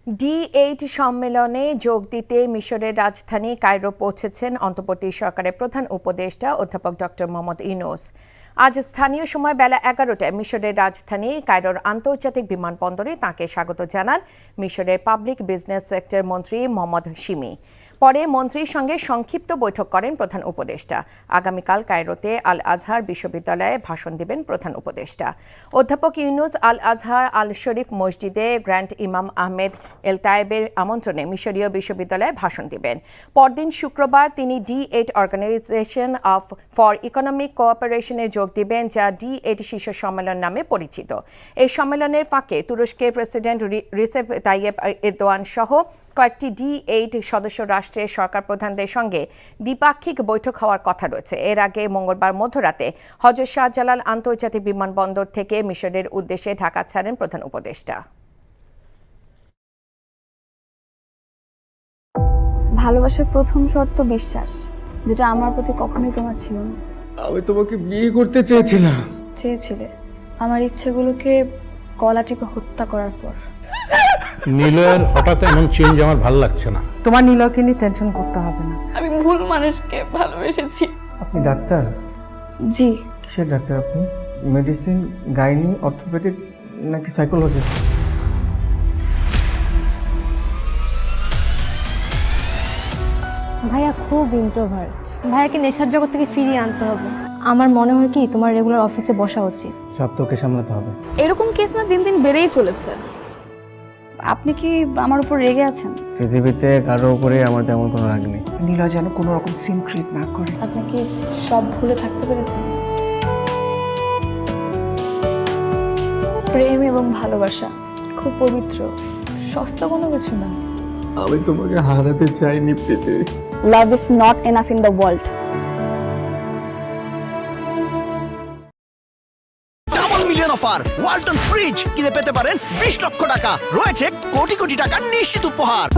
D8 সম্মেলনে যোগ দিতে মিশরের রাজধানী কায়রো পৌঁছেছেন অন্তর্বর্তী সরকারের প্রধান উপদেষ্টা অধ্যাপক ডক্টর মোহাম্মদ ইউনূস। আজ স্থানীয় সময় বেলা 11টায় মিশরের রাজধানী কায়রোর আন্তর্জাতিক বিমানবন্দরে তাঁকে স্বাগত জানান মিশরের পাবলিক বিজনেস সেক্টর মন্ত্রী মোহাম্মদ শিমি। পরে মন্ত্রীর সঙ্গে সংক্ষিপ্ত বৈঠক করেন প্রধান উপদেষ্টা। আগামীকাল কায়রোতে আল আজহার বিশ্ববিদ্যালয়ে ভাষণ দেবেন প্রধান উপদেষ্টা। অধ্যাপক ইউনূস আল আজহার আল শরীফ মসজিদে গ্র্যান্ড ইমাম আহমেদ এল তায়েবের আমন্ত্রণে মিশরীয় বিশ্ববিদ্যালয়ে ভাষণ দেবেন। পরদিন শুক্রবার তিনি D8 অর্গানাইজেশন ফর ইকোনমিক কোঅপারেশনে যোগ দিবেন, যা D8 শীর্ষ সম্মেলন নামে পরিচিত। এই সম্মেলনের ফাঁকে তুরস্কের প্রেসিডেন্ট রিসেপ তাইয়েব এরদোয়ান সহ কয়েকটি D8 সদস্য রাষ্ট্রের সরকার প্রধানদের সঙ্গে দ্বিপাক্ষিক বৈঠক হওয়ার কথা রয়েছে। এর আগে মঙ্গলবার মধ্যরাতে হজরত শাহজালাল আন্তর্জাতিক বিমানবন্দর থেকে মিশরের উদ্দেশ্যে ঢাকা ছাড়েন প্রধান উপদেষ্টা। ভালোবাসার প্রথম শর্ত বিশ্বাস, যেটা আমার প্রতি কখনোই তোমার ছিল না। আমি তোমাকে বিয়ে করতে চেয়েছিলাম। চেয়েছিলে আমার ইচ্ছেগুলোকে গলা টিপে হত্যা করার পর। নিলয়ের হঠাৎ এমন চেঞ্জ আমার ভালো লাগছে না। তোমার নিলয়কে নিয়ে টেনশন করতে হবে না। আমি ভুল মানুষকে ভালোবেসেছি। আপনি ডাক্তার? জি। কিসের ডাক্তার আপনি? মেডিসিন, গাইনি, অর্থোপেডিক নাকি সাইকোলজিস্ট? ভাইয়া খুব ইন্ট্রোভার্ট। ভাইয়াকে নেশার জগৎ থেকে ফিরিয়ে আনতে হবে। আমার মনে হয় কি তোমার রেগুলার অফিসে বসা উচিত। সব তোকে সামলাতে হবে। এরকম কেস না দিন দিন বেড়েই চলেছে। আপনি কি আমার উপর রেগে আছেন? পৃথিবীতে কারো উপরে আমার তেমন কোনো রাগ নেই। নিলয় যেন কোনো রকম সিন ক্রিয়েট না করে। আপনি কি সব ভুলে থাকতে পেরেছেন? প্রেম এবং ভালোবাসা খুব পবিত্র, সস্তা কোনো কিছু না। আমি তোমাকে হারাতে চাইনি পেতে। Love is not enough in the world. Double million offer Walton fridge কিনে পেতে পারেন 20 লক্ষ টাকা, রয়েছে কোটি কোটি টাকার নিশ্চিত উপহার।